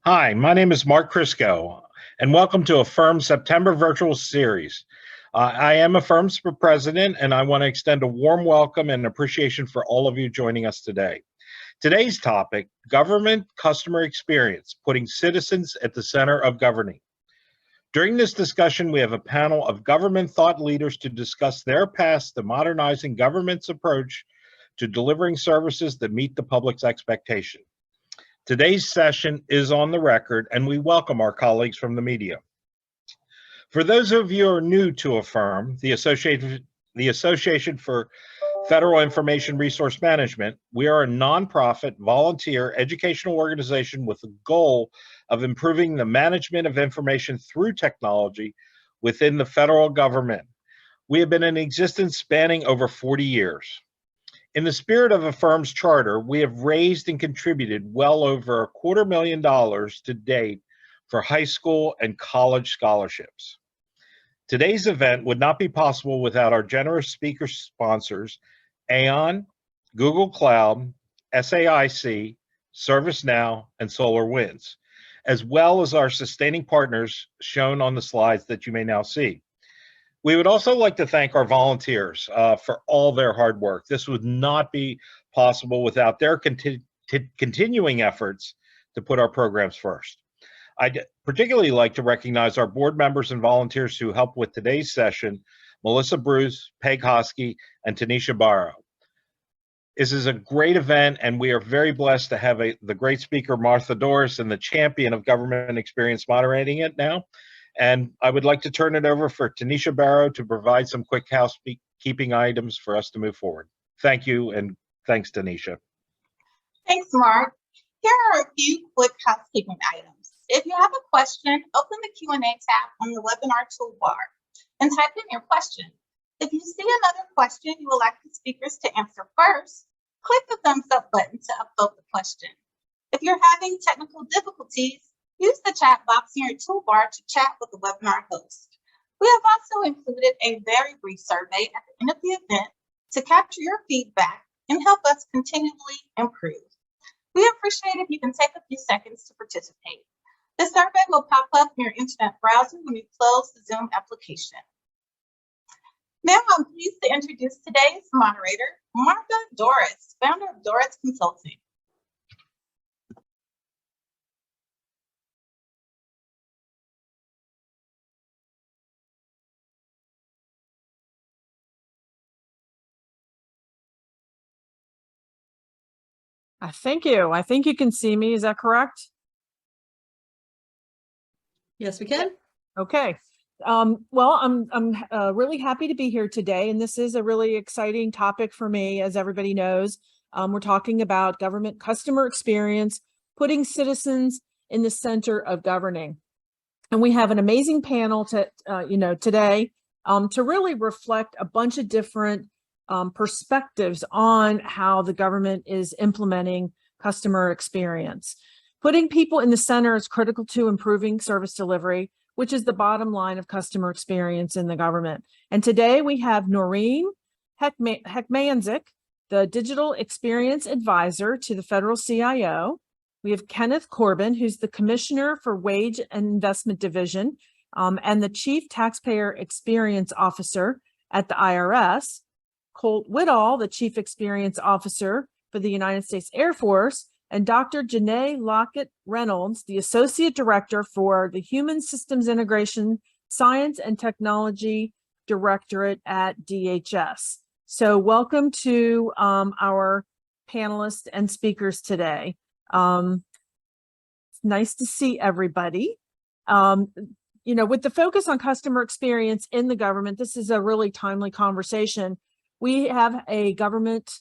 Hi, my name is Mark Crisco, and welcome to Affirm's September virtual series. I am Affirm's president, and I want to extend a warm welcome and appreciation for all of you joining us today. Today's topic, government customer experience, putting citizens at the center of governing. During this discussion, we have a panel of government thought leaders to discuss their paths to modernizing government's approach to delivering services that meet the public's expectation. Today's session is on the record, and we welcome our colleagues from the media. For those of you who are new to Affirm, the Association for Federal Information Resource Management, we are a nonprofit, volunteer educational organization with the goal of improving the management of information through technology within the federal government. We have been in existence spanning over 40 years. In the spirit of Affirm's charter, we have raised and contributed well over $250,000 to date for high school and college scholarships. Today's event would not be possible without our generous speaker sponsors, Aon, Google Cloud, SAIC, ServiceNow, and SolarWinds, as well as our sustaining partners shown on the slides that you may now see. We would also like to thank our volunteers for all their hard work. This would not be possible without their continuing efforts to put our programs first. I'd particularly like to recognize our board members and volunteers who helped with today's session, Melissa Bruce, Peg Hosky, and Tanisha Barrow. This is a great event, and we are very blessed to have the great speaker, Martha Dorris, and the champion of government experience moderating it now. And I would like to turn it over for Tanisha Barrow to provide some quick housekeeping items for us to move forward. Thank you, and thanks, Tanisha. Thanks, Mark. Here are a few quick housekeeping items. If you have a question, open the Q&A tab on the webinar toolbar and type in your question. If you see another question you would like the speakers to answer first, click the thumbs up button to upvote the question. If you're having technical difficulties, use the chat box in your toolbar to chat with the webinar host. We have also included a very brief survey at the end of the event to capture your feedback and help us continually improve. We appreciate if you can take a few seconds to participate. The survey will pop up in your internet browser when you close the Zoom application. Now I'm pleased to introduce today's moderator, Martha Dorris, founder of Dorris Consulting. Thank you. I think you can see me. Is that correct? Yes, we can. Okay. Well, I'm really happy to be here today, and this is a really exciting topic for me, as everybody knows. We're talking about government customer experience, putting citizens in the center of governing. And we have an amazing panel today to really reflect a bunch of different perspectives on how the government is implementing customer experience. Putting people in the center is critical to improving service delivery, which is the bottom line of customer experience in the government. And today we have Noreen Hecmanczuk, the Digital Experience Advisor to the Federal CIO. We have Kenneth Corbin, who's the Commissioner for Wage and Investment Division and the Chief Taxpayer Experience Officer at the IRS. Colt Whittall, the Chief Experience Officer for the United States Air Force, and Dr. Janae Lockett-Reynolds, the Associate Director for the Human Systems Integration Science and Technology Directorate at DHS. So welcome to our panelists and speakers today. It's nice to see everybody. With the focus on customer experience in the government, this is a really timely conversation. We have a government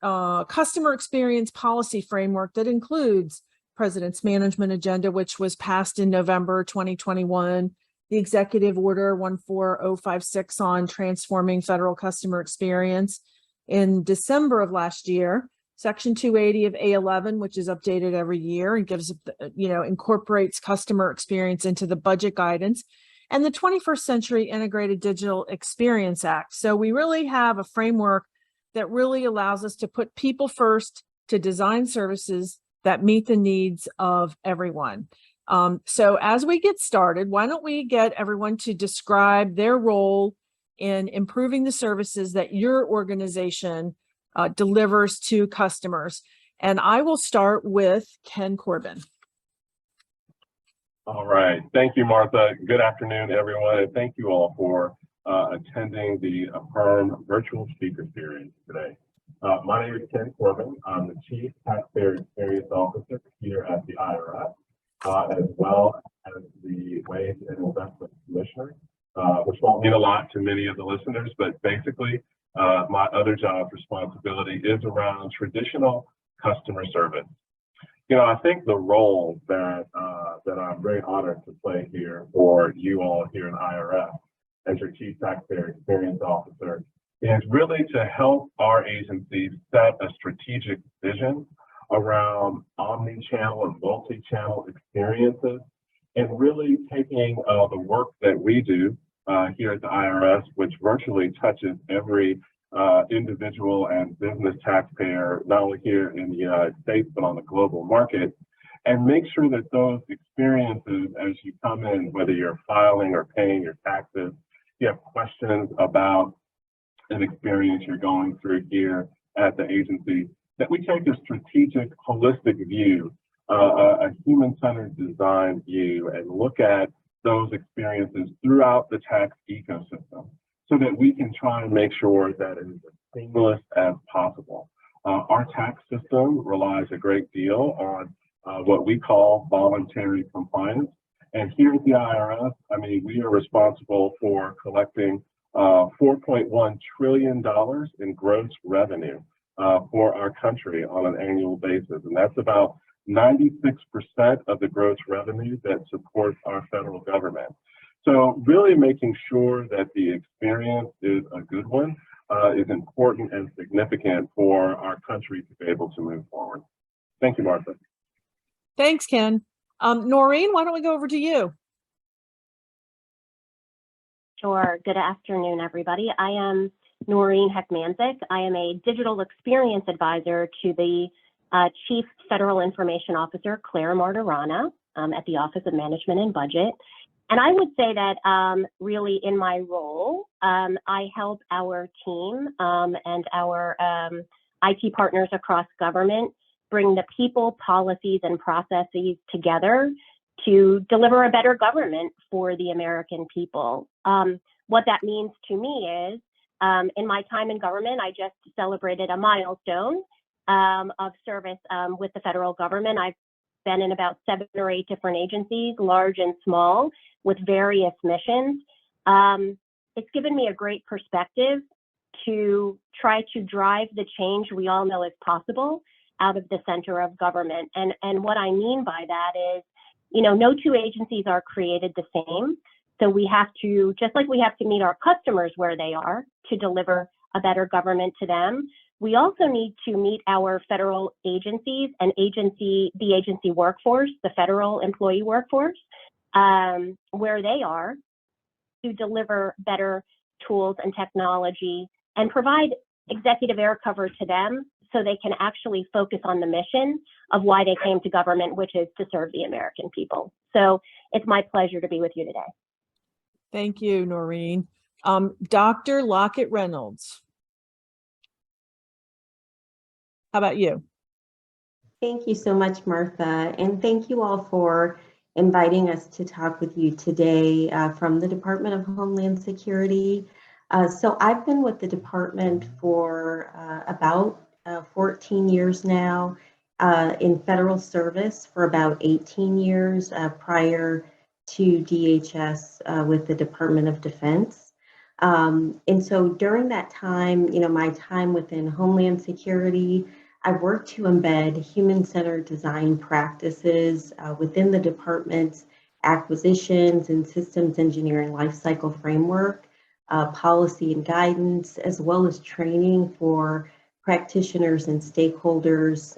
customer experience policy framework that includes President's Management Agenda, which was passed in November 2021, the Executive Order 14056 on transforming federal customer experience in December of last year, Section 280 of A11, which is updated every year and gives, incorporates customer experience into the budget guidance, and the 21st Century Integrated Digital Experience Act. So we really have a framework that really allows us to put people first, to design services that meet the needs of everyone. So as we get started, why don't we get everyone to describe their role in improving the services that your organization delivers to customers. And I will start with Ken Corbin. All right. Thank you, Martha. Good afternoon, everyone. And thank you all for attending the Affirm virtual speaker series today. My name is Ken Corbin. I'm the Chief Taxpayer Experience Officer here at the IRS, as well as the Wage and Investment Commissioner, which won't mean a lot to many of the listeners, but basically my other job responsibility is around traditional customer service. You know, I think the role that I'm very honored to play here for you all here in IRS as your Chief Taxpayer Experience Officer is really to help our agencies set a strategic vision around omni-channel and multi-channel experiences, and really taking the work that we do here at the IRS, which virtually touches every individual and business taxpayer, not only here in the United States, but on the global market, and make sure that those experiences, as you come in, whether you're filing or paying your taxes, you have questions about an experience you're going through here at the agency, that we take a strategic, holistic view, a human-centered design view, and look at those experiences throughout the tax ecosystem, so that we can try and make sure that it is as seamless as possible. Our tax system relies a great deal on what we call voluntary compliance. And here at the IRS, I mean, we are responsible for collecting $4.1 trillion in gross revenue for our country on an annual basis. And that's about 96% of the gross revenue that supports our federal government. So really making sure that the experience is a good one is important and significant for our country to be able to move forward. Thank you, Martha. Thanks, Ken. Noreen, why don't we go over to you? Sure. Good afternoon, everybody. I am Noreen Hecmanczuk. I am a digital experience advisor to the Chief Federal Information Officer, Claire Martirana, at the Office of Management and Budget. And I would say that really in my role, I help our team and our IT partners across government bring the people, policies, and processes together to deliver a better government for the American people. What that means to me is, in my time in government, I just celebrated a milestone of service with the federal government. I've been in about 7 or 8 different agencies, large and small, with various missions. It's given me a great perspective to try to drive the change we all know is possible out of the center of government. And what I mean by that is, you know, no two agencies are created the same. So we have to, just like we have to meet our customers where they are to deliver a better government to them, we also need to meet our federal agencies and the agency workforce, the federal employee workforce, where they are, to deliver better tools and technology and provide executive air cover to them so they can actually focus on the mission of why they came to government, which is to serve the American people. So it's my pleasure to be with you today. Thank you, Noreen. Dr. Lockett-Reynolds. How about you? Thank you so much, Martha. And thank you all for inviting us to talk with you today from the Department of Homeland Security. So I've been with the department for about 14 years now, in federal service for about 18 years prior to DHS with the Department of Defense. And so during that time, you know, my time within Homeland Security, I worked to embed human-centered design practices within the department's acquisitions and systems engineering lifecycle framework, policy and guidance, as well as training for practitioners and stakeholders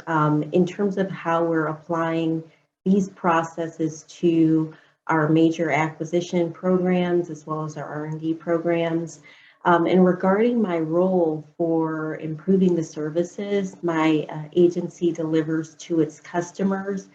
in terms of how we're applying these processes to our major acquisition programs as well as our R&D programs. And regarding my role for improving the services my agency delivers to its customers,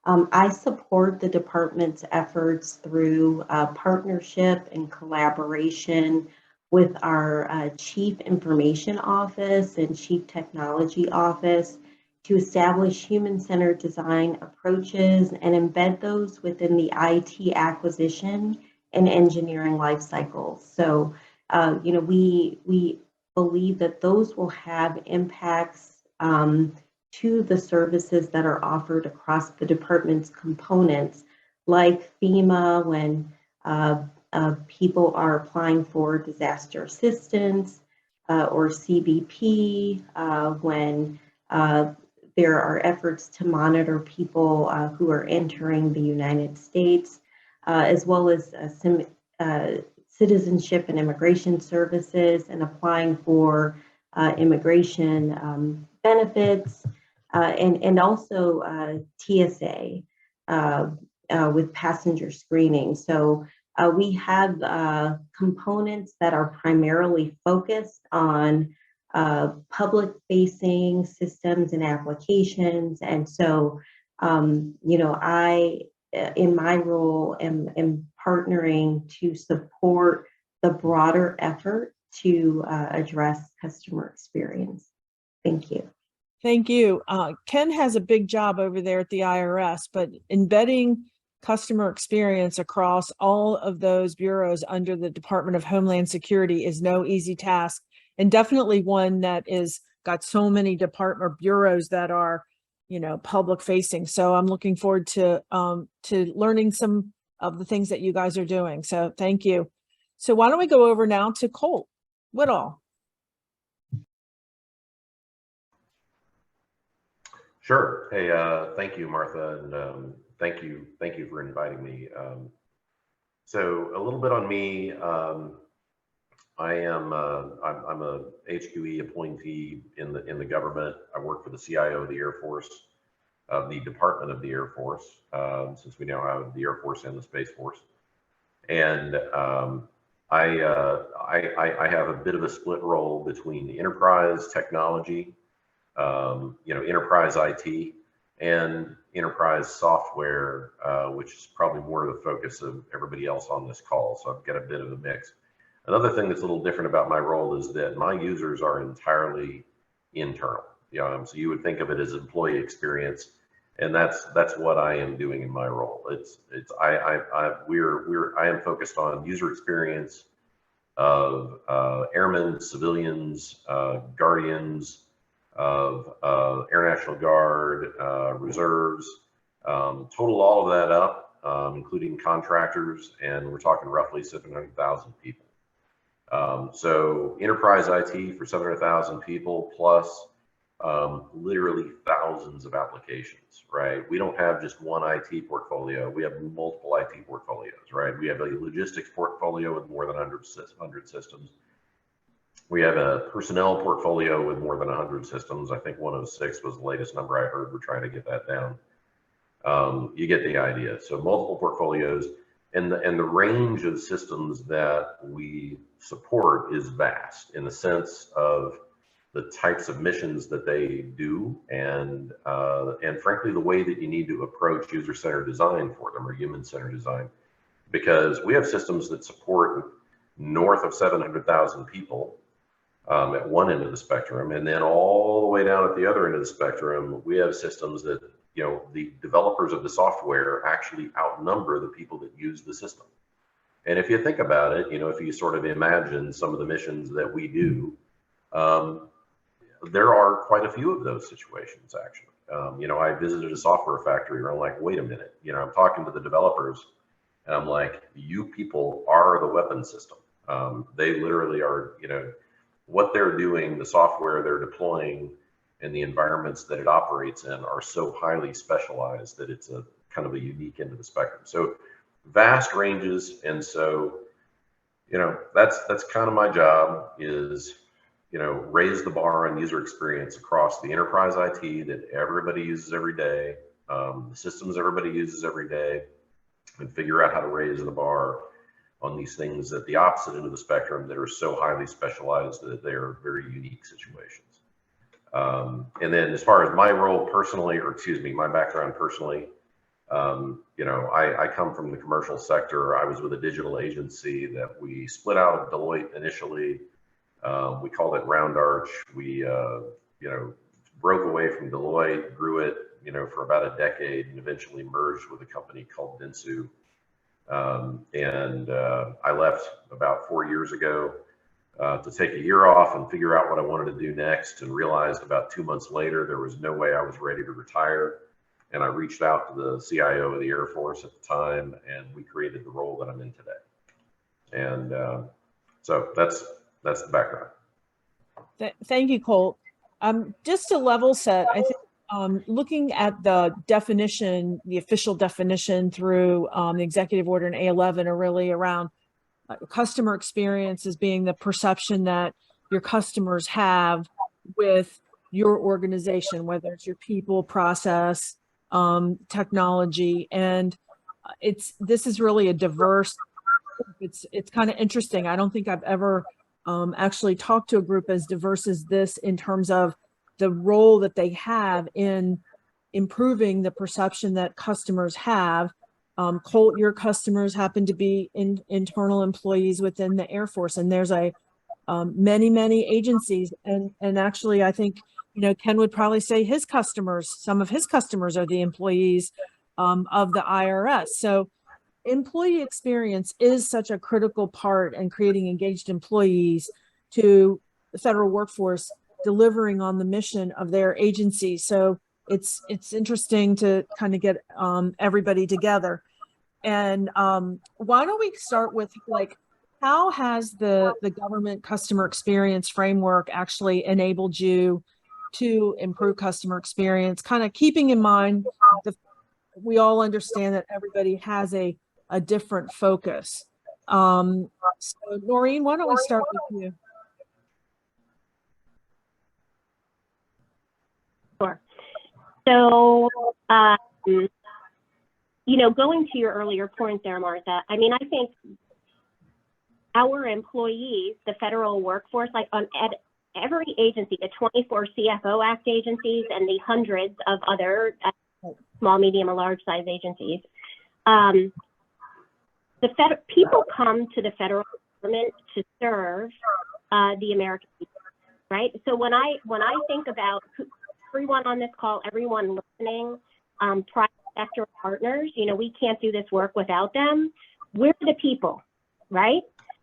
I support the department's efforts through partnership and collaboration with our Chief Information Office and Chief Technology Office to establish human-centered design approaches and embed those within the IT acquisition and engineering life cycles. So, we believe that those will have impacts to the services that are offered across the department's components, like FEMA when people are applying for disaster assistance, or CBP when there are efforts to monitor people who are entering the United States, as well as some citizenship and immigration services and applying for immigration benefits, and also TSA with passenger screening. So we have components that are primarily focused on public-facing systems and applications. And so, I, in my role, am partnering to support the broader effort to address customer experience. Thank you. Thank you. Ken has a big job over there at the IRS, but embedding customer experience across all of those bureaus under the Department of Homeland Security is no easy task, and definitely one that is got so many department bureaus that are, public facing. So I'm looking forward to learning some of the things that you guys are doing. So thank you. So why don't we go over now to Colt Whittall? Sure. Hey, thank you, Martha, and thank you for inviting me. So a little bit on me. I'm a HQE appointee in the government. I work for the CIO of the Air Force, the Department of the Air Force, since we now have the Air Force and the Space Force. And I have a bit of a split role between the enterprise technology, enterprise IT, and enterprise software, which is probably more of the focus of everybody else on this call. So I've got a bit of a mix. Another thing that's a little different about my role is that my users are entirely internal. So you would think of it as employee experience, and that's what I am doing in my role. I am focused on user experience of airmen, civilians, guardians, of Air National Guard, reserves, total all of that up, including contractors, and we're talking roughly 700,000 people. So enterprise IT for 700,000 people plus literally thousands of applications, right? We don't have just one IT portfolio. We have multiple IT portfolios, right? We have a logistics portfolio with more than 100 systems. We have a personnel portfolio with more than 100 systems. I think 106 was the latest number I heard. We're trying to get that down. You get the idea. So multiple portfolios, and the range of systems that we support is vast in the sense of the types of missions that they do, and frankly, the way that you need to approach user-centered design for them, or human-centered design, because we have systems that support north of 700,000 people at one end of the spectrum, and then all the way down at the other end of the spectrum, we have systems that, the developers of the software actually outnumber the people that use the system. And if you think about it, if you sort of imagine some of the missions that we do, there are quite a few of those situations, actually. I visited a software factory where I'm like, wait a minute, I'm talking to the developers, and I'm like, you people are the weapon system. They literally are, what they're doing, the software they're deploying, and the environments that it operates in are so highly specialized that it's a kind of a unique end of the spectrum. So vast ranges, and so that's kind of my job is raise the bar on user experience across the enterprise IT that everybody uses every day, the systems everybody uses every day, and figure out how to raise the bar on these things at the opposite end of the spectrum that are so highly specialized that they are very unique situations. And then as far as my role personally, or excuse me, my background personally, you know, I come from the commercial sector. I was with a digital agency that we split out of Deloitte initially. We called it Round Arch. We, you know, broke away from Deloitte, grew it, you know, for about a decade, and eventually merged with a company called Dentsu. I left about 4 years ago to take a year off and figure out what I wanted to do next, and realized about 2 months later there was no way I was ready to retire. And I reached out to the CIO of the Air Force at the time, and we created the role that I'm in today. And so that's the background. Thank you, Colt. Just to level set, I think looking at the definition, the official definition through the executive order in A11 are really around customer experience as being the perception that your customers have with your organization, whether it's your people, process, technology. And this is really a diverse, it's kind of interesting. I don't think I've ever actually talked to a group as diverse as this in terms of the role that they have in improving the perception that customers have. Colt, your customers happen to be internal employees within the Air Force, and there's many agencies, and actually I think, you know, Ken would probably say his customers, some of his customers are the employees of the IRS. So employee experience is such a critical part in creating engaged employees to the federal workforce, delivering on the mission of their agency. So it's interesting to kind of get everybody together. And why don't we start with, like, how has the government customer experience framework actually enabled you to improve customer experience, kind of keeping in mind we all understand that everybody has a different focus. So Noreen, why don't we start with you? Sure. So, you know, going to your earlier point there, Martha, I mean, I think our employees, the federal workforce, like at every agency, the 24 CFO Act agencies and the hundreds of other small, medium, and large size agencies, people come to the federal government to serve the American people, right? So when I think about everyone on this call, everyone listening, private sector partners, you know, we can't do this work without them. We're the people, right?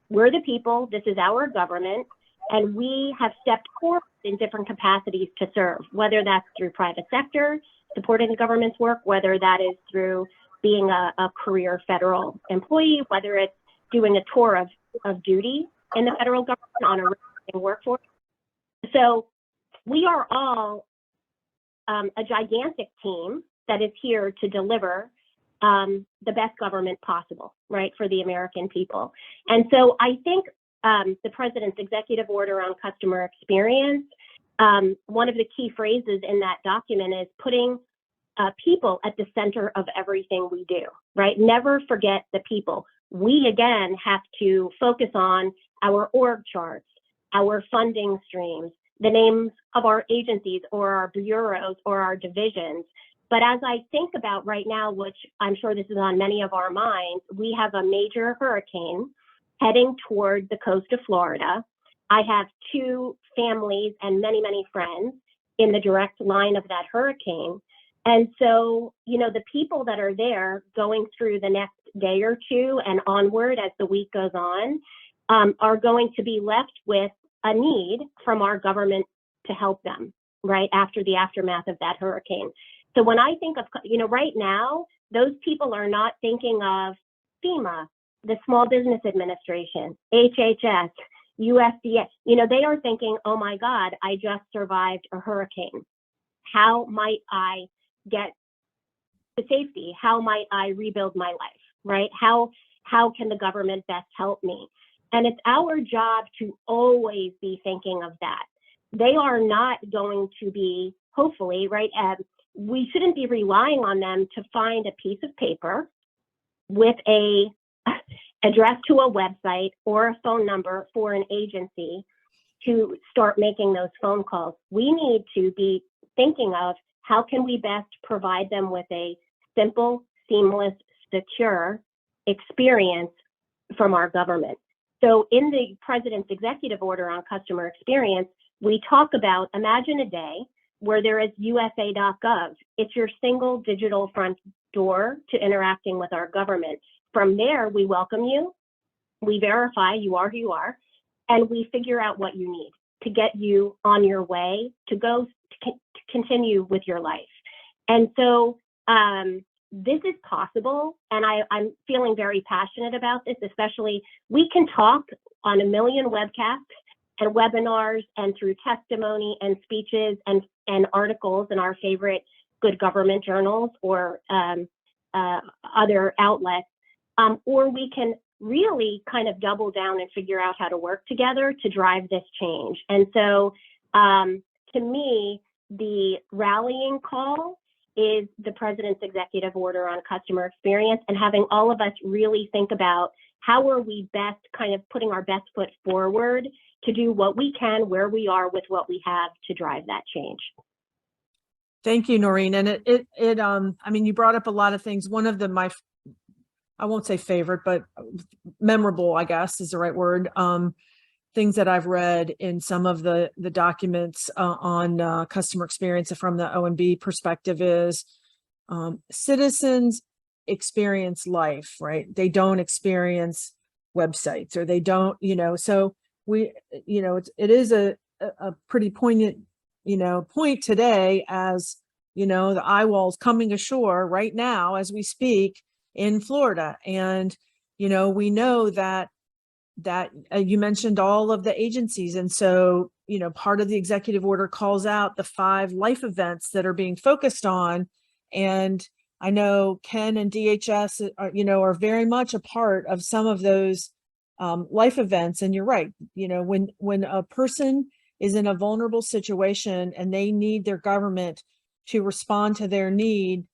We're the people. This is our government, and we have stepped forward in different capacities to serve, whether that's through private sector, supporting the government's work, whether that is through being a career federal employee, whether it's doing a tour of duty in the federal government on a rotating workforce. So we are all a gigantic team that is here to deliver the best government possible, right, for the American people. And so I think the president's executive order on customer experience, one of the key phrases in that document is putting people at the center of everything we do, right? Never forget the people. We, again, have to focus on our org charts, our funding streams, the names of our agencies or our bureaus or our divisions. But as I think about right now, which I'm sure this is on many of our minds, we have a major hurricane heading toward the coast of Florida. I have two families and many friends in the direct line of that hurricane. And so, you know, the people that are there going through the next day or two and onward as the week goes on are going to be left with a need from our government to help them, right, after the aftermath of that hurricane. So when I think of, you know, right now, those people are not thinking of FEMA, the Small Business Administration, HHS, USDA. You know, they are thinking, oh my God, I just survived a hurricane. How might I get to safety? How might I rebuild my life, right? How can the government best help me? And it's our job to always be thinking of that. They are not going to be, hopefully, right? We shouldn't be relying on them to find a piece of paper with address to a website or a phone number for an agency to start making those phone calls. We need to be thinking of how can we best provide them with a simple, seamless, secure experience from our government. So in the President's executive order on customer experience, we talk about, imagine a day where there is USA.gov. It's your single digital front door to interacting with our government. From there, we welcome you, we verify you are who you are, and we figure out what you need to get you on your way to go to continue with your life. And so this is possible, and I'm feeling very passionate about this, especially we can talk on a million webcasts and webinars and through testimony and speeches and articles in our favorite good government journals or other outlets, or we can really kind of double down and figure out how to work together to drive this change. And so to me, the rallying call is the President's executive order on customer experience, and having all of us really think about how are we best kind of putting our best foot forward to do what we can where we are with what we have to drive that change. Thank you, Noreen. And I mean, you brought up a lot of things. One of them, I won't say favorite, but memorable, I guess is the right word. Things that I've read in some of the documents on customer experience from the OMB perspective is citizens experience life, right? They don't experience websites, or they don't, so it is a pretty poignant, point today as, the eye wall's coming ashore right now as we speak in Florida. And, we know that you mentioned all of the agencies. And so, part of the executive order calls out the 5 life events that are being focused on. And I know Ken and DHS are very much a part of some of those life events. And you're right. When a person is in a vulnerable situation and they need their government to respond to their need,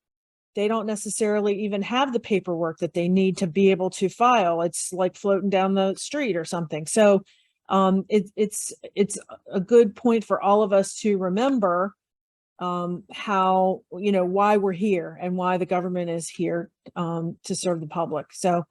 they don't necessarily even have the paperwork that they need to be able to file. It's like floating down the street or something. So it's a good point for all of us to remember how, why we're here and why the government is here to serve the public. So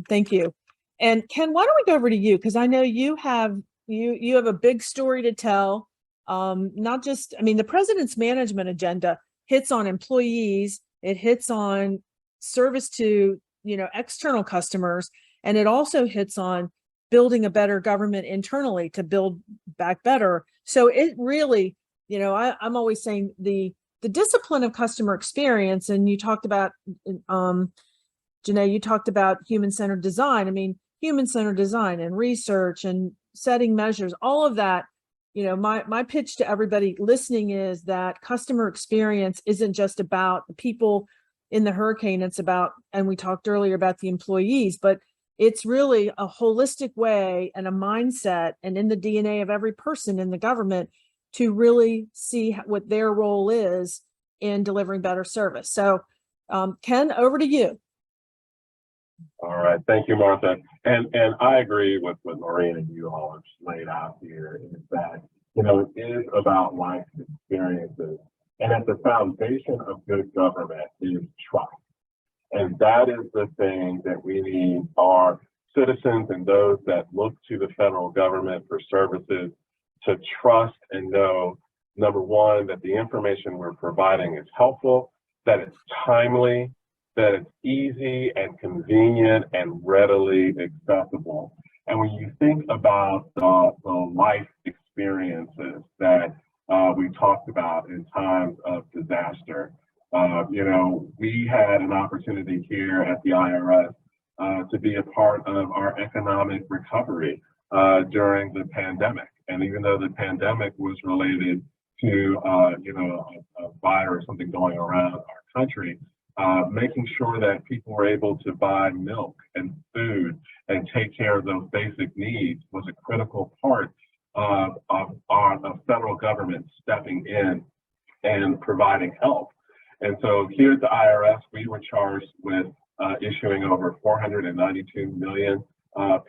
thank you. And Ken, why don't we go over to you? Because I know you have a big story to tell. Not just, the President's management agenda hits on employees. It hits on service to, external customers, and it also hits on building a better government internally to build back better. So it really, I'm always saying the discipline of customer experience, and you talked about, Janae, you talked about human-centered design. Human-centered design and research and setting measures, all of that. My pitch to everybody listening is that customer experience isn't just about the people in the hurricane. It's about, and we talked earlier about the employees, but it's really a holistic way and a mindset and in the DNA of every person in the government to really see what their role is in delivering better service. So Ken, over to you. All right, thank you, Martha. And I agree with what Noreen and you all have laid out here, is that, it is about life experiences. And at the foundation of good government is trust. And that is the thing that we need our citizens and those that look to the federal government for services to trust and know, number one, that the information we're providing is helpful, that it's timely, that it's easy and convenient and readily accessible. And when you think about the life experiences that we talked about in times of disaster, we had an opportunity here at the IRS to be a part of our economic recovery during the pandemic. And even though the pandemic was related to, a virus, something going around our country, making sure that people were able to buy milk and food and take care of those basic needs was a critical part of the federal government stepping in and providing help. And so here at the IRS, we were charged with issuing over 492 million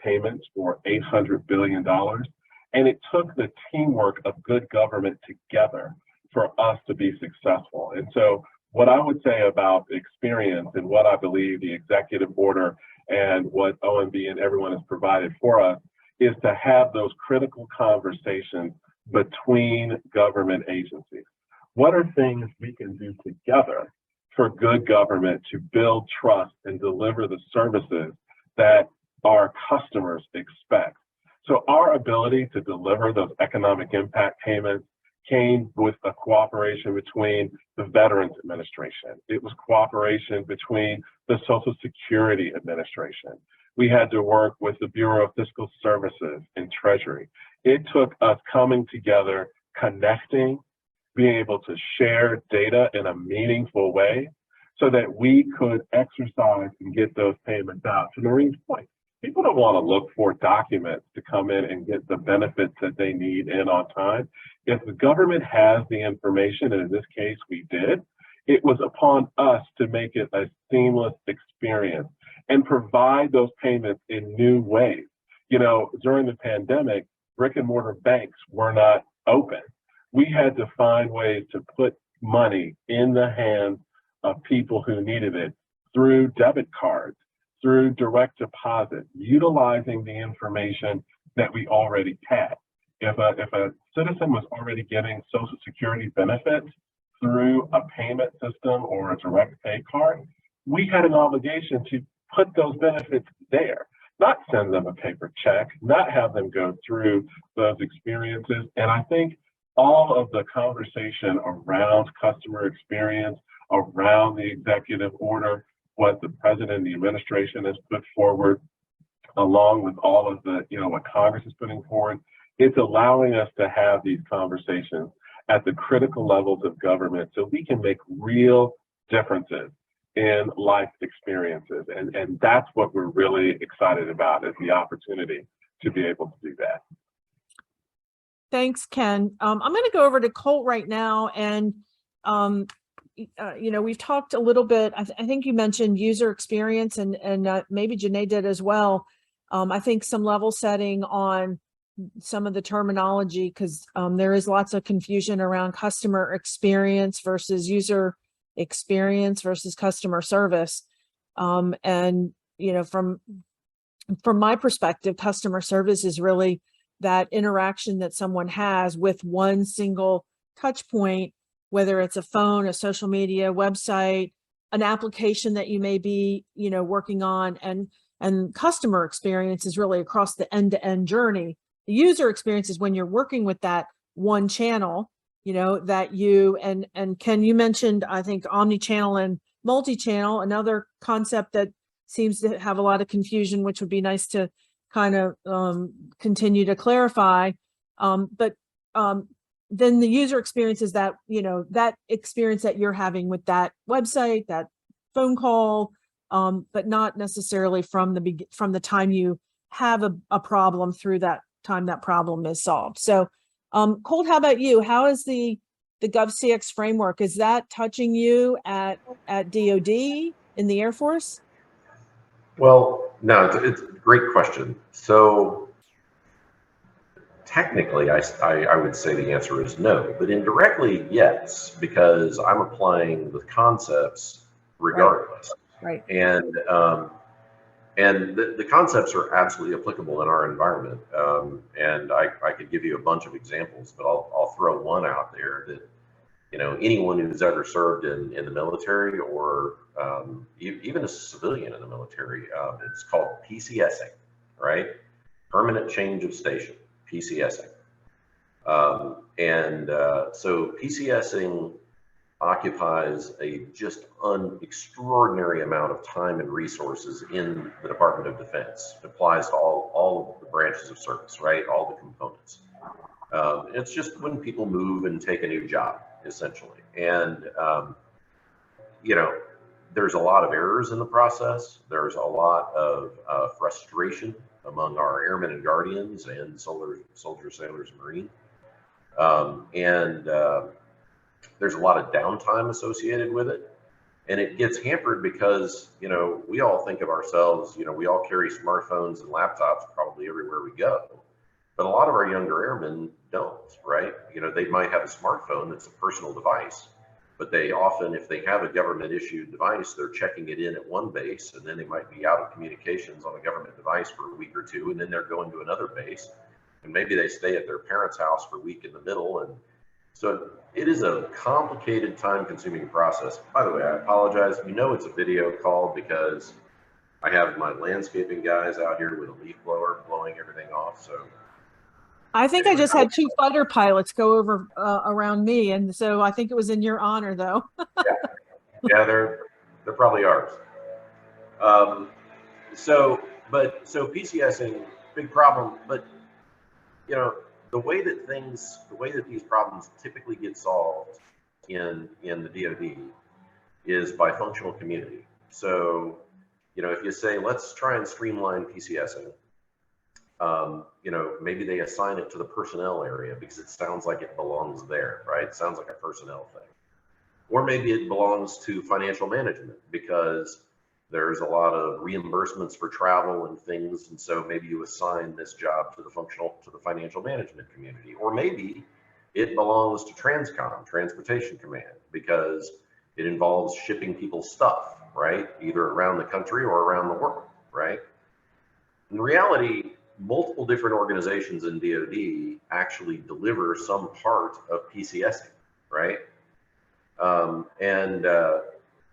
payments for $800 billion. And it took the teamwork of good government together for us to be successful. And so what I would say about experience and what I believe the executive order and what OMB and everyone has provided for us is to have those critical conversations between government agencies. What are things we can do together for good government to build trust and deliver the services that our customers expect? So our ability to deliver those economic impact payments came with a cooperation between the Veterans Administration. It was cooperation between the Social Security Administration. We had to work with the Bureau of Fiscal Services and Treasury. It took us coming together, connecting, being able to share data in a meaningful way so that we could exercise and get those payments out. To Noreen's point, people don't want to look for documents to come in and get the benefits that they need in on time. If the government has the information, and in this case we did, it was upon us to make it a seamless experience and provide those payments in new ways. You know, during the pandemic, brick and mortar banks were not open. We had to find ways to put money in the hands of people who needed it through debit cards, through direct deposit, utilizing the information that we already had. If a citizen was already getting Social Security benefits through a payment system or a direct pay card, we had an obligation to put those benefits there, not send them a paper check, not have them go through those experiences. And I think all of the conversation around customer experience, around the executive order, what the president and the administration has put forward, along with all of the, what Congress is putting forward, it's allowing us to have these conversations at the critical levels of government so we can make real differences in life experiences. And that's what we're really excited about, is the opportunity to be able to do that. Thanks, Ken. I'm going to go over to Colt right now. And, we've talked a little bit, I think you mentioned user experience and maybe Janae did as well. I think some level setting on some of the terminology, because there is lots of confusion around customer experience versus user experience versus customer service. And, from my perspective, customer service is really that interaction that someone has with one single touch point, whether it's a phone, a social media, website, an application that you may be, working on, and customer experience is really across the end-to-end journey. The user experience is when you're working with that one channel, that you, and Ken, you mentioned, I think, omni-channel and multi-channel, another concept that seems to have a lot of confusion, which would be nice to kind of continue to clarify. But then the user experience is that, that experience that you're having with that website, that phone call, but not necessarily from the time you have a problem through that time that problem is solved. So Colt, how about you? How is the GovCX framework? Is that touching you at DOD, in the Air Force? Well, no, it's a great question. So technically, I would say the answer is no, but indirectly, yes, because I'm applying the concepts regardless. Right. And the concepts are absolutely applicable in our environment. And I could give you a bunch of examples, but I'll throw one out there that, anyone who's ever served in the military or even a civilian in the military, it's called PCSing, right? Permanent change of station, PCSing. So PCSing occupies a just extraordinary amount of time and resources in the Department of Defense. It applies to all of the branches of service, right? All the components. It's just when people move and take a new job, essentially. And, there's a lot of errors in the process. There's a lot of frustration among our airmen and guardians and soldiers, sailors, and Marines. There's a lot of downtime associated with it. And it gets hampered because, you know, we all think of ourselves, you know, we all carry smartphones and laptops probably everywhere we go. But a lot of our younger airmen don't, right? You know, they might have a smartphone that's a personal device, but they often, if they have a government issued device, they're checking it in at one base, and then they might be out of communications on a government device for a week or two, and then they're going to another base, and maybe they stay at their parents' house for a week in the middle. And so it is a complicated, time-consuming process. By the way, I apologize. You know it's a video call because I have my landscaping guys out here with a leaf blower blowing everything off. So I think I just had 2 fighter pilots go over around me, and so I think it was in your honor, though. yeah, they're probably ours. So PCSing, big problem. But you know, the way that these problems typically get solved in the DoD is by functional community. So, you know, if you say, let's try and streamline PCSing, you know, maybe they assign it to the personnel area because it sounds like it belongs there, right? It sounds like a personnel thing. Or maybe it belongs to financial management because there's a lot of reimbursements for travel and things. And so maybe you assign this job to the financial management community. Or maybe it belongs to Transcom, Transportation Command, because it involves shipping people stuff, right? Either around the country or around the world, right? In reality, multiple different organizations in DoD actually deliver some part of PCSing, right?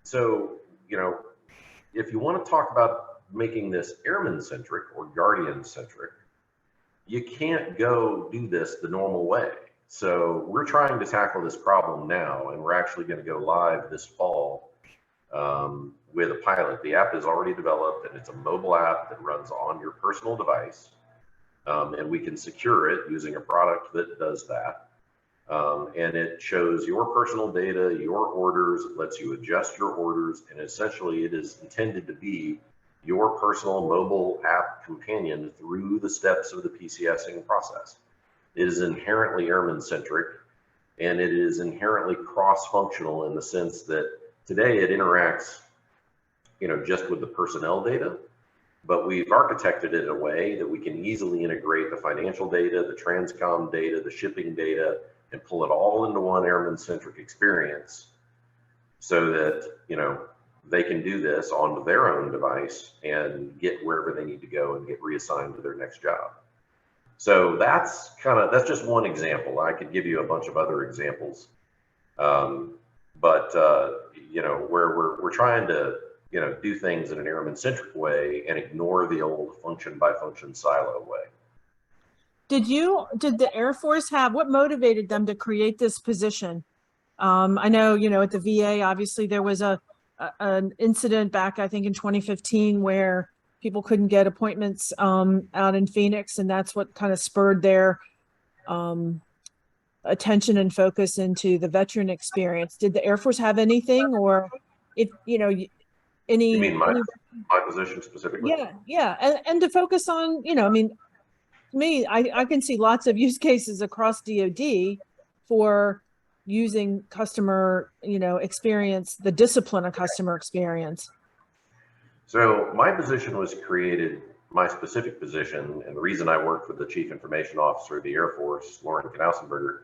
So, you know, if you want to talk about making this airman-centric or guardian-centric, you can't go do this the normal way. So we're trying to tackle this problem now, and we're actually going to go live this fall with a pilot. The app is already developed, and it's a mobile app that runs on your personal device, and we can secure it using a product that does that. And it shows your personal data, your orders, it lets you adjust your orders, and essentially it is intended to be your personal mobile app companion through the steps of the PCSing process. It is inherently airman-centric, and it is inherently cross-functional in the sense that today it interacts, you know, just with the personnel data, but we've architected it in a way that we can easily integrate the financial data, the Transcom data, the shipping data, and pull it all into one airman-centric experience so that, you know, they can do this on their own device and get wherever they need to go and get reassigned to their next job. So that's just one example. I could give you a bunch of other examples. You know, where we're trying to, you know, do things in an airman-centric way and ignore the old function by function silo way. Did the Air Force what motivated them to create this position? I know, you know, at the VA, obviously there was an incident back, I think in 2015, where people couldn't get appointments out in Phoenix, and that's what kind of spurred their attention and focus into the veteran experience. Did the Air Force have anything, or if, you know, any? You mean my position specifically? Yeah. And to focus on, you know, I mean, to me, I can see lots of use cases across DoD for using customer, you know, experience, the discipline of customer experience. So my position was created, my specific position, and the reason I worked with the Chief Information Officer of the Air Force, Lauren Knausenberger,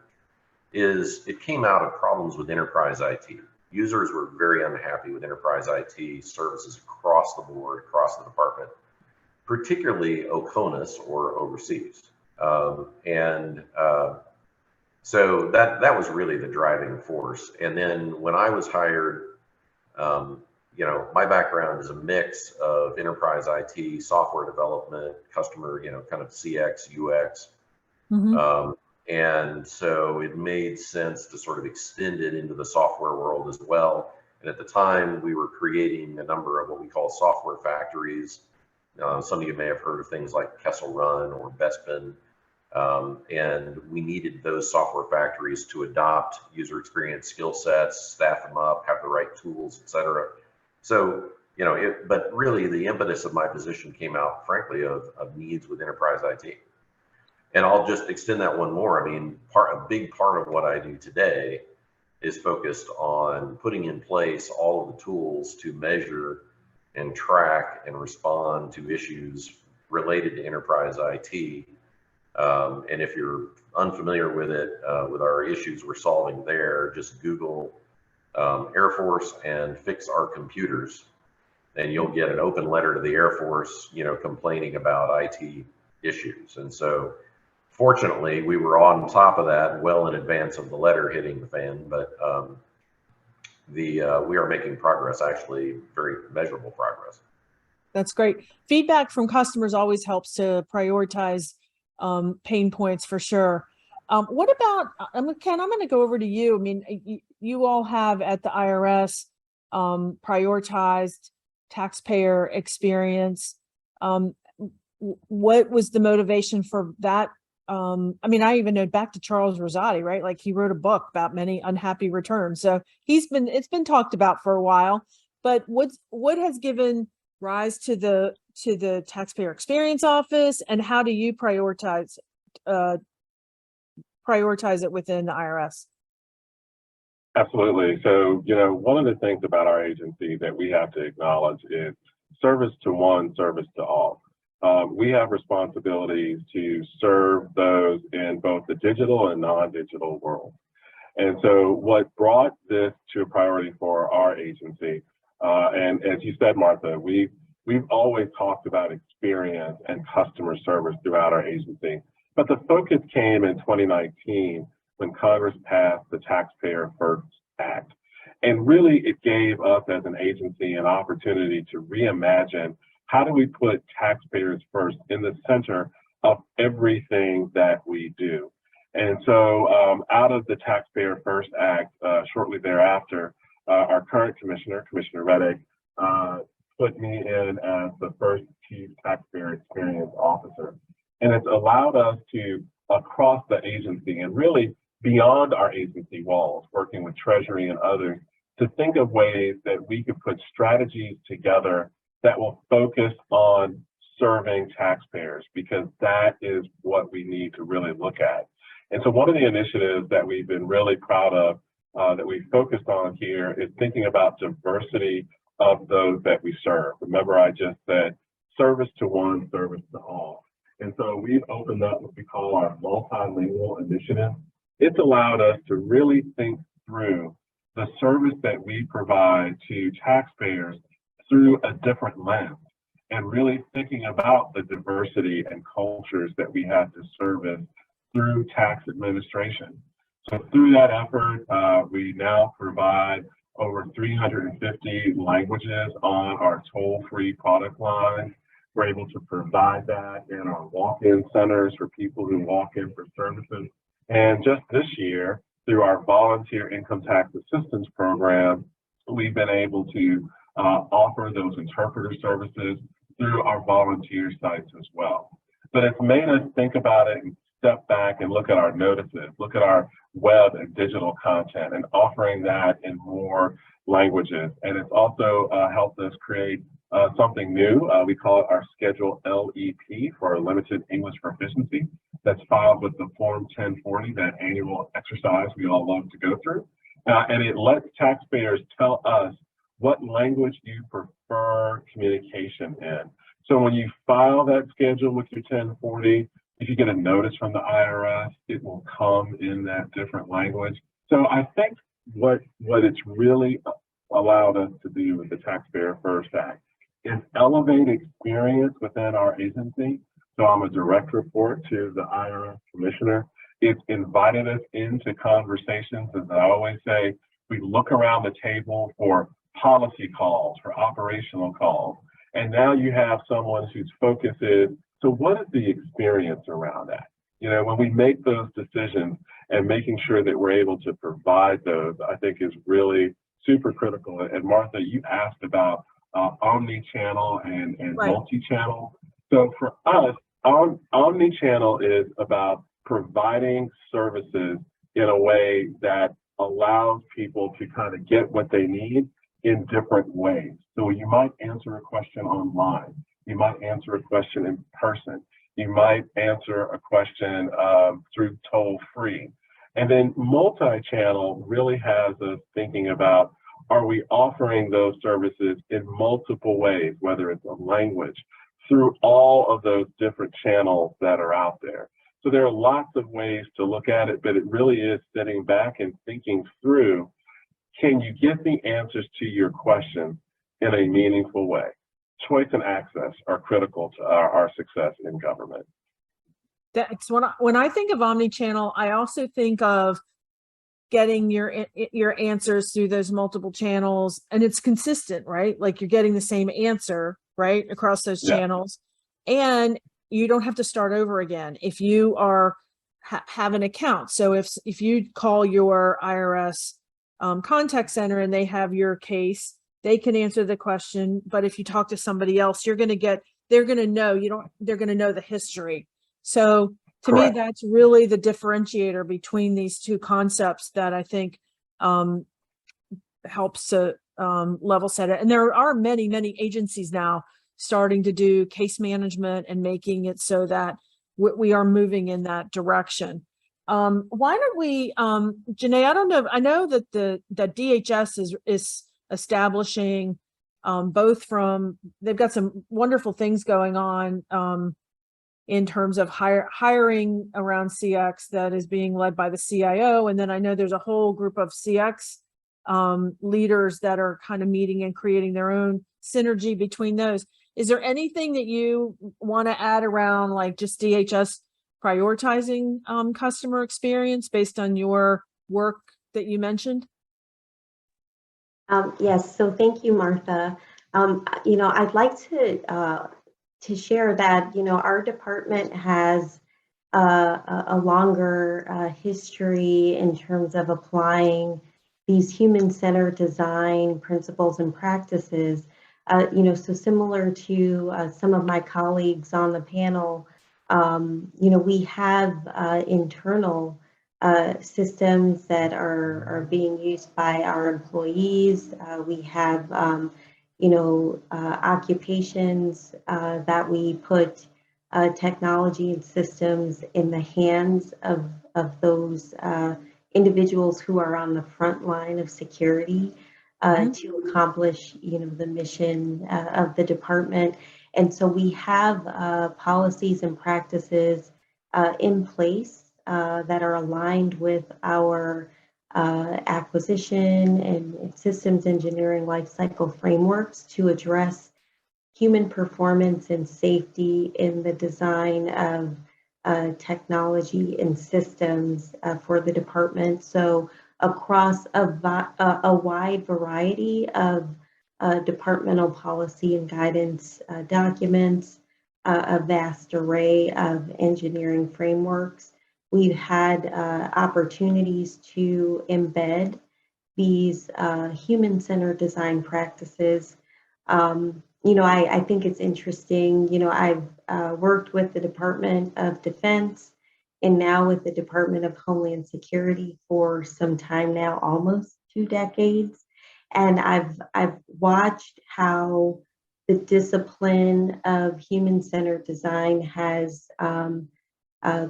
is it came out of problems with enterprise IT. Users were very unhappy with enterprise IT services across the board, across the department, particularly OCONUS or overseas. So that was really the driving force. And then when I was hired, you know, my background is a mix of enterprise IT, software development, customer, you know, kind of CX, UX. Mm-hmm. And so it made sense to sort of extend it into the software world as well. And at the time, we were creating a number of what we call software factories. Some of you may have heard of things like Kessel Run or Bespin. And we needed those software factories to adopt user experience skill sets, staff them up, have the right tools, et cetera. So, you know, but really the impetus of my position came out, frankly, of needs with enterprise IT. And I'll just extend that one more. I mean, a big part of what I do today is focused on putting in place all of the tools to measure and track and respond to issues related to enterprise IT. And if you're unfamiliar with it, with our issues we're solving there, just Google Air Force and fix our computers, and you'll get an open letter to the Air Force, complaining about IT issues. And so fortunately, we were on top of that well in advance of the letter hitting the fan, but we are making progress, actually very measurable progress. That's great. Feedback from customers always helps to prioritize pain points for sure. What about, Ken, I'm going to go over to you. I mean, you all have at the IRS prioritized taxpayer experience. What was the motivation for that? I mean, I even know back to Charles Rosati, right? Like he wrote a book about many unhappy returns. So it's been talked about for a while, but what has given rise to the Taxpayer Experience Office, and how do you prioritize it within the IRS? Absolutely. So, one of the things about our agency that we have to acknowledge is service to one, service to all. We have responsibilities to serve those in both the digital and non-digital world. And so what brought this to a priority for our agency, and as you said, Martha, we've always talked about experience and customer service throughout our agency. But the focus came in 2019 when Congress passed the Taxpayer First Act. And really, it gave us as an agency an opportunity to reimagine how do we put taxpayers first in the center of everything that we do. And so out of the Taxpayer First Act, shortly thereafter, our current commissioner, Commissioner Reddick, put me in as the first Chief Taxpayer Experience Officer. And it's allowed us to, across the agency and really beyond our agency walls, working with Treasury and others, to think of ways that we could put strategies together that will focus on serving taxpayers, because that is what we need to really look at. And so one of the initiatives that we've been really proud of, that we focused on here, is thinking about diversity of those that we serve. Remember, I just said service to one, service to all. And so we've opened up what we call our multilingual initiative. It's allowed us to really think through the service that we provide to taxpayers through a different lens, and really thinking about the diversity and cultures that we have to service through tax administration. So through that effort, we now provide over 350 languages on our toll-free product line. We're able to provide that in our walk-in centers for people who walk in for services. And just this year, through our volunteer income tax assistance program, we've been able to offer those interpreter services through our volunteer sites as well. But it's made us think about it and step back and look at our notices, look at our web and digital content, and offering that in more languages. And it's also helped us create something new. We call it our Schedule LEP, for our limited English proficiency, that's filed with the Form 1040, that annual exercise we all love to go through. And it lets taxpayers tell us what language you prefer communication in. So when you file that schedule with your 1040, if you get a notice from the IRS, it will come in that different language. So I think what it's really allowed us to do with the Taxpayer First Act is elevate experience within our agency. So I'm a direct report to the IRS commissioner. It's invited us into conversations. As I always say, we look around the table for policy calls, for operational calls. And now you have someone whose focus is, so what is the experience around that? You know, when we make those decisions, and making sure that we're able to provide those, I think is really super critical. And Martha, you asked about omni-channel and Right. multi-channel. So for us, our omni-channel is about providing services in a way that allows people to kind of get what they need in different ways. So you might answer a question online. You might answer a question in person. You might answer a question through toll-free. And then multi-channel really has us thinking about, are we offering those services in multiple ways, whether it's a language, through all of those different channels that are out there. So there are lots of ways to look at it, but it really is sitting back and thinking through, can you get the answers to your questions in a meaningful way? Choice and access are critical to our success in government. That's when I think of omni-channel, I also think of getting your answers through those multiple channels, and it's consistent, right? Like you're getting the same answer, right, across those channels, and you don't have to start over again if you are have an account. So if you call your IRS contact center and they have your case, they can answer the question. But if you talk to somebody else, they're going to know they're going to know the history. So to me, that's really the differentiator between these two concepts that I think helps to level set it. And there are many, many agencies now starting to do case management and making it so that we are moving in that direction. Why don't we, Janae, I don't know, I know that that DHS is establishing they've got some wonderful things going on in terms of hiring around CX that is being led by the CIO. And then I know there's a whole group of CX leaders that are kind of meeting and creating their own synergy between those. Is there anything that you want to add around like just DHS prioritizing customer experience based on your work that you mentioned? Yes, so thank you, Martha. I'd like to share that, our department has a longer history in terms of applying these human-centered design principles and practices. So similar to some of my colleagues on the panel, we have internal systems that are being used by our employees. We have, occupations that we put technology and systems in the hands of those individuals who are on the front line of security to accomplish, the mission of the department. And so we have policies and practices in place that are aligned with our acquisition and systems engineering lifecycle frameworks to address human performance and safety in the design of technology and systems for the department. So across a wide variety of departmental policy and guidance documents, a vast array of engineering frameworks, we've had opportunities to embed these human-centered design practices. I think it's interesting, I've worked with the Department of Defense and now with the Department of Homeland Security for some time now, almost 2 decades. And I've watched how the discipline of human-centered design has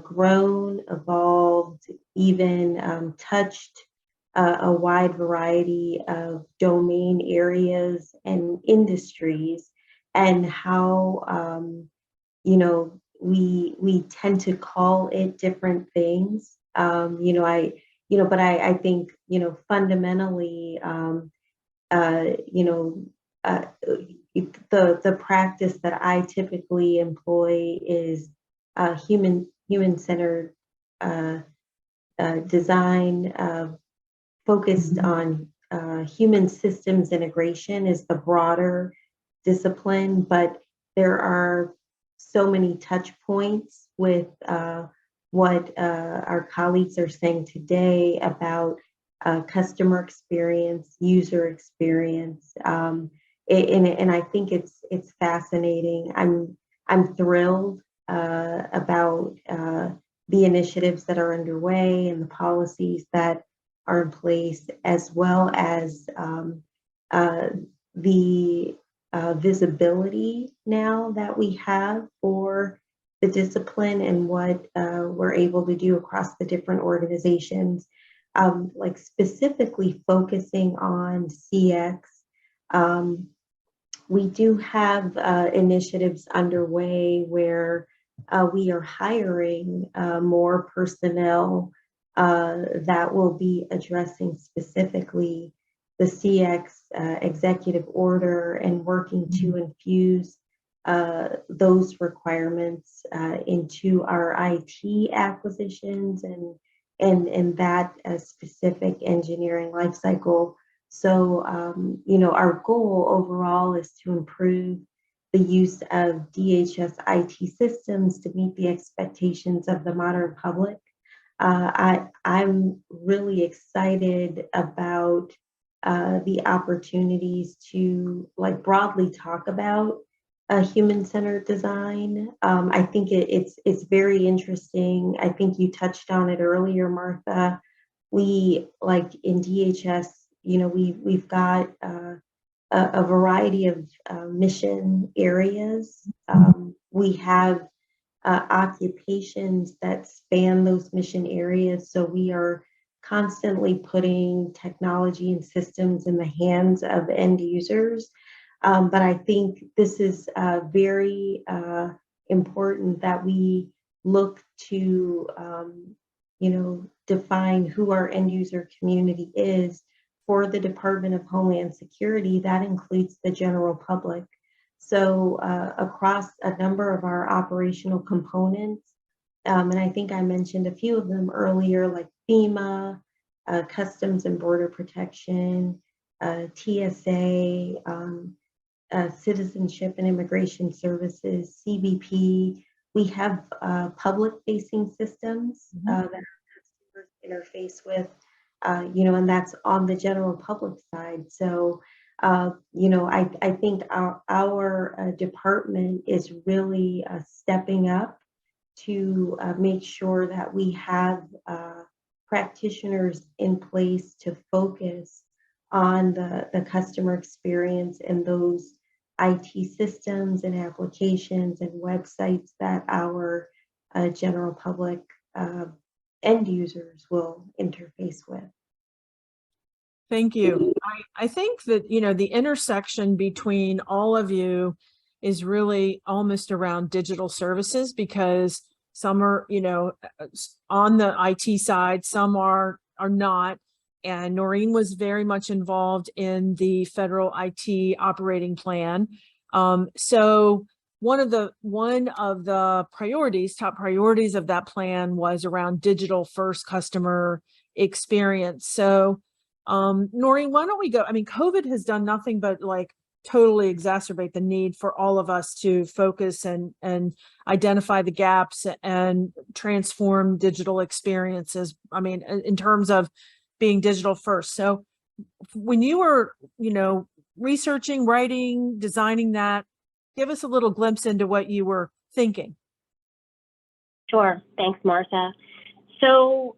grown, evolved, even touched a wide variety of domain areas and industries, and how we tend to call it different things. But I think fundamentally, the practice that I typically employ is human-centered design focused on human systems integration is the broader discipline, but there are so many touch points with what our colleagues are saying today about customer experience, user experience, and I think it's fascinating. I'm thrilled about the initiatives that are underway and the policies that are in place, as well as the visibility now that we have for the discipline and what we're able to do across the different organizations, like specifically focusing on CX. We do have initiatives underway where we are hiring more personnel that will be addressing specifically the CX executive order and working to infuse those requirements into our IT acquisitions and that specific engineering lifecycle. So, our goal overall is to improve the use of DHS IT systems to meet the expectations of the modern public. I'm really excited about the opportunities to broadly talk about human-centered design. I think it's very interesting. I think you touched on it earlier, Martha. We in DHS, we've got a variety of mission areas. We have occupations that span those mission areas. So we are constantly putting technology and systems in the hands of end users. But I think this is very important that we look to, define who our end user community is. For the Department of Homeland Security, that includes the general public. So across a number of our operational components, and I think I mentioned a few of them earlier, like FEMA, Customs and Border Protection, TSA, Citizenship and Immigration Services, CBP. We have public-facing systems that our customers interface with. And that's on the general public side. So, I think our department is really stepping up to make sure that we have practitioners in place to focus on the customer experience and those IT systems and applications and websites that our general public end users will interface with. Thank you. I think that, the intersection between all of you is really almost around digital services, because some are, on the IT side, some are not. And Noreen was very much involved in the federal IT operating plan. So one of the top priorities of that plan was around digital first customer experience. So Noreen, why don't we go? I mean, COVID has done nothing but totally exacerbate the need for all of us to focus and identify the gaps and transform digital experiences. I mean, in terms of being digital first. So when you were, researching, writing, designing that, give us a little glimpse into what you were thinking. Sure. Thanks, Martha. So,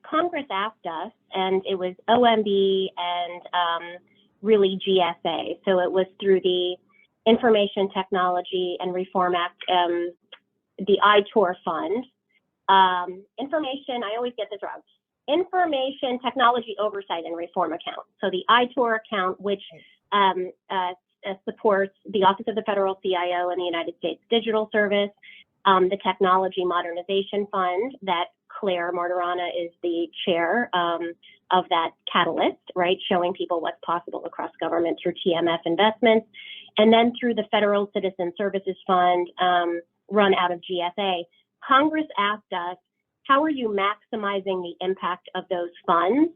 Congress asked us, and it was OMB and really GSA. So it was through the Information Technology and Reform Act, the ITOR fund. I always get this wrong. Information Technology Oversight and Reform Account. So the ITOR account, which supports the Office of the Federal CIO and the United States Digital Service, the Technology Modernization Fund that Claire Martirana is the chair of that catalyst, right? Showing people what's possible across government through TMF investments. And then through the Federal Citizen Services Fund run out of GSA. Congress asked us, how are you maximizing the impact of those funds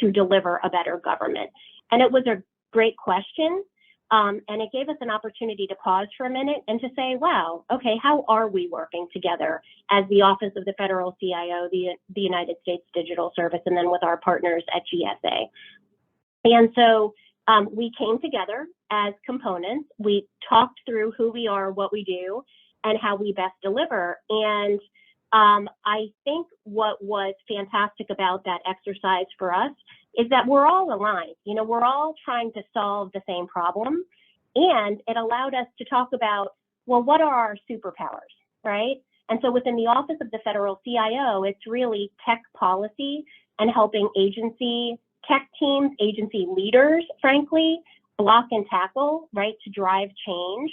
to deliver a better government? And it was a great question. And it gave us an opportunity to pause for a minute and to say, wow, okay, how are we working together as the Office of the Federal CIO, the United States Digital Service, and then with our partners at GSA? And so we came together as components. We talked through who we are, what we do, and how we best deliver. And I think what was fantastic about that exercise for us is that we're all aligned. We're all trying to solve the same problem. And it allowed us to talk about, well, what are our superpowers? right? And so within the Office of the Federal CIO, it's really tech policy and helping agency tech teams, agency leaders, frankly, block and tackle, right, to drive change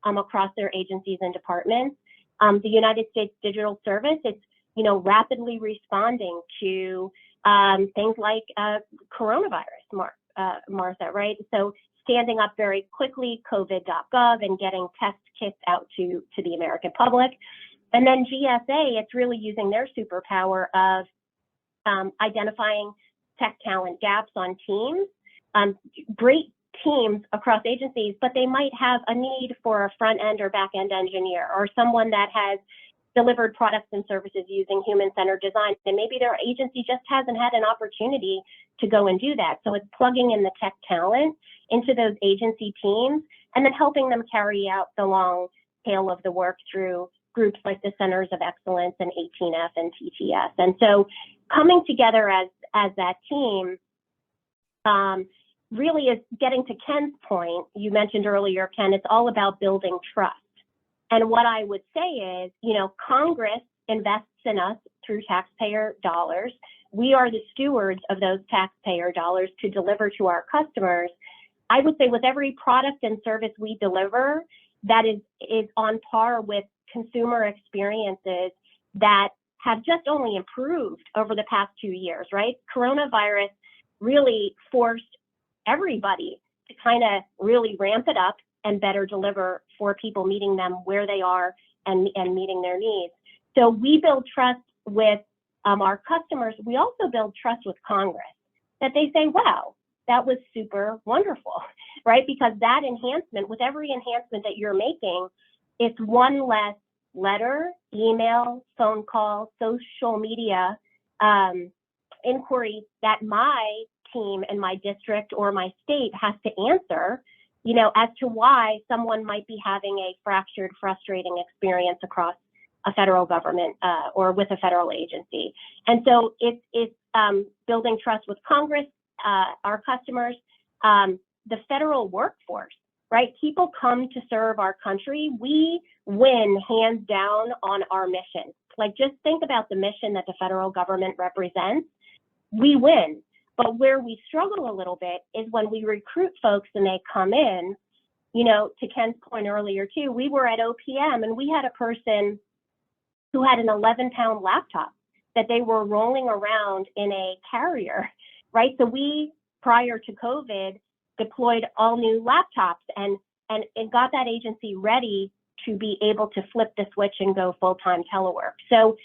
across their agencies and departments. The United States Digital Service, it's, you know, rapidly responding to things like coronavirus, Martha, right? So standing up very quickly, COVID.gov, and getting test kits out to the American public. And then GSA, it's really using their superpower of identifying tech talent gaps on teams, great teams across agencies, but they might have a need for a front end or back end engineer or someone that has delivered products and services using human-centered design. And maybe their agency just hasn't had an opportunity to go and do that. So it's plugging in the tech talent into those agency teams and then helping them carry out the long tail of the work through groups like the Centers of Excellence and 18F and TTS. And so coming together as that team really is getting to Ken's point. You mentioned earlier, Ken, it's all about building trust. And what I would say is, you know, Congress invests in us through taxpayer dollars. We are the stewards of those taxpayer dollars to deliver to our customers. I would say with every product and service we deliver, that is on par with consumer experiences that have just only improved over the past 2 years, right? Coronavirus really forced everybody to kind of really ramp it up and better deliver for people, meeting them where they are and meeting their needs. So we build trust with our customers. We also build trust with Congress, that they say, wow, that was super wonderful, right? Because that enhancement, with every enhancement that you're making, it's one less letter, email, phone call, social media inquiry that my team and my district or my state has to answer, you know, as to why someone might be having a fractured, frustrating experience across a federal government or with a federal agency. And so it's building trust with Congress, our customers, the federal workforce, right? People come to serve our country. We win hands down on our mission. Like, just think about the mission that the federal government represents. We win. But where we struggle a little bit is when we recruit folks and they come in, you know, to Ken's point earlier too, we were at OPM and we had a person who had an 11-pound laptop that they were rolling around in a carrier, right? So we, prior to COVID, deployed all new laptops and got that agency ready to be able to flip the switch and go full-time telework. So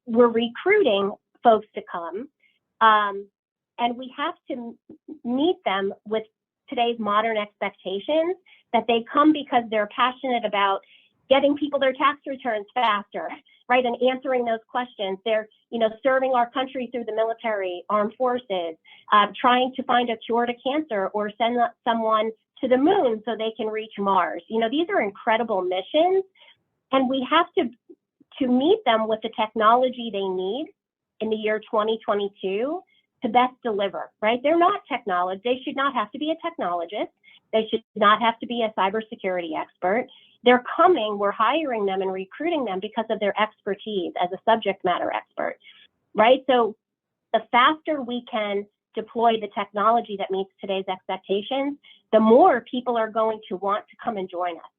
we're recruiting folks to come. And we have to meet them with today's modern expectations, that they come because they're passionate about getting people their tax returns faster, right? And answering those questions. They're, you know, serving our country through the military, armed forces, trying to find a cure to cancer or send someone to the moon so they can reach Mars. You know, these are incredible missions, and we have to meet them with the technology they need in the year 2022 to best deliver, right? They're not technologists. They should not have to be a technologist. They should not have to be a cybersecurity expert. They're coming, we're hiring them and recruiting them because of their expertise as a subject matter expert, right? So the faster we can deploy the technology that meets today's expectations, the more people are going to want to come and join us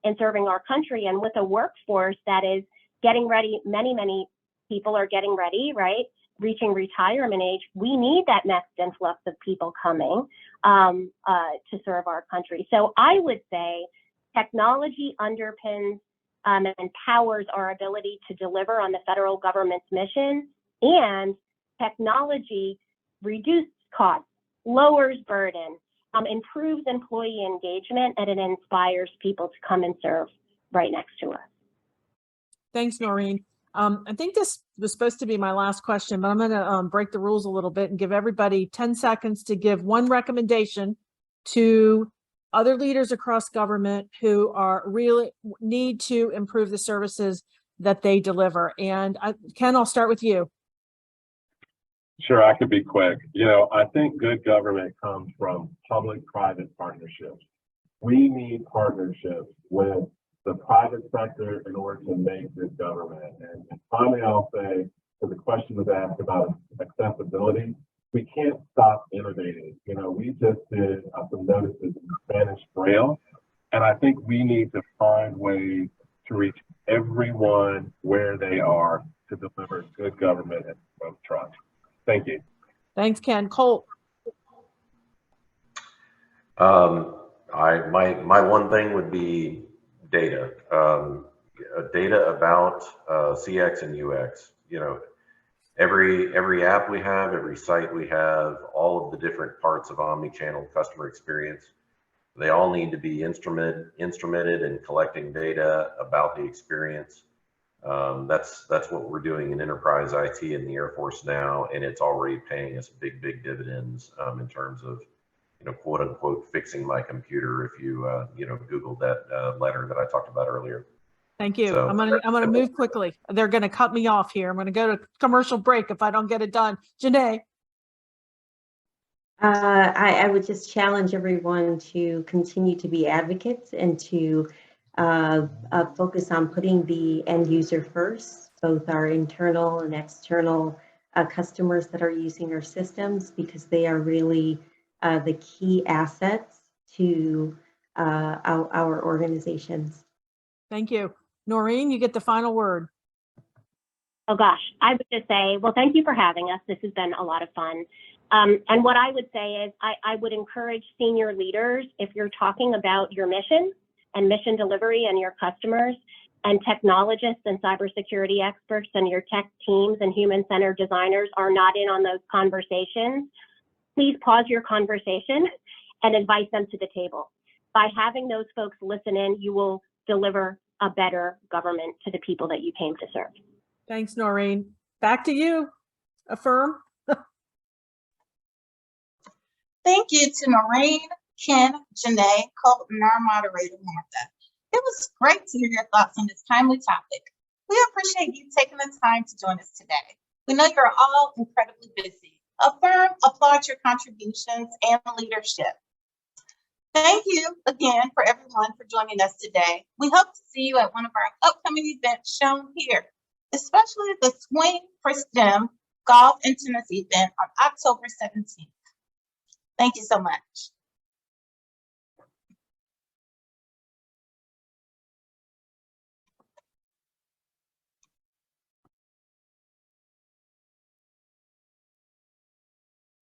in serving our country. And with a workforce that is getting ready, many people are getting ready, right? Reaching retirement age, we need that next influx of people coming to serve our country. So I would say technology underpins and powers our ability to deliver on the federal government's mission, and technology reduces costs, lowers burden, improves employee engagement, and it inspires people to come and serve right next to us. Thanks, Noreen. I think this was supposed to be my last question, but I'm going to break the rules a little bit and give everybody 10 seconds to give one recommendation to other leaders across government who are really need to improve the services that they deliver. And Ken, I'll start with you. Sure, I could be quick. You know, I think good government comes from public-private partnerships. We need partnerships with the private sector in order to make good government. And finally, I'll say, because the question was asked about accessibility, we can't stop innovating. You know, we just did some notices in Spanish Braille, and I think we need to find ways to reach everyone where they are to deliver good government and promote trust. Thank you. Thanks, Ken. Colt. My one thing would be data. Data about CX and UX. You know, every app we have, every site we have, all of the different parts of omni-channel customer experience, they all need to be instrumented in collecting data about the experience. That's what we're doing in enterprise IT in the Air Force now, and it's already paying us big dividends in terms of, you know, quote unquote, fixing my computer. If you you know, Google that letter that I talked about earlier. Thank you. So, I'm gonna move quickly. They're gonna cut me off here. I'm gonna go to commercial break if I don't get it done. Janae. I would just challenge everyone to continue to be advocates and to focus on putting the end user first, both our internal and external customers that are using our systems, because they are really the key assets to our organizations. Thank you. Noreen, you get the final word. Oh gosh, I would just say, well, thank you for having us. This has been a lot of fun. And what I would say is I would encourage senior leaders, if you're talking about your mission and mission delivery and your customers, and technologists and cybersecurity experts and your tech teams and human-centered designers are not in on those conversations, please pause your conversation and invite them to the table. By having those folks listen in, you will deliver a better government to the people that you came to serve. Thanks, Noreen. Back to you. Affirm. Thank you to Noreen, Ken, Janae, Colt, and our moderator, Martha. It was great to hear your thoughts on this timely topic. We appreciate you taking the time to join us today. We know you're all incredibly busy. Affirm, applaud your contributions and leadership. Thank you again for everyone for joining us today. We hope to see you at one of our upcoming events shown here, especially the Swing for STEM Golf and Tennis event on October 17th. Thank you so much.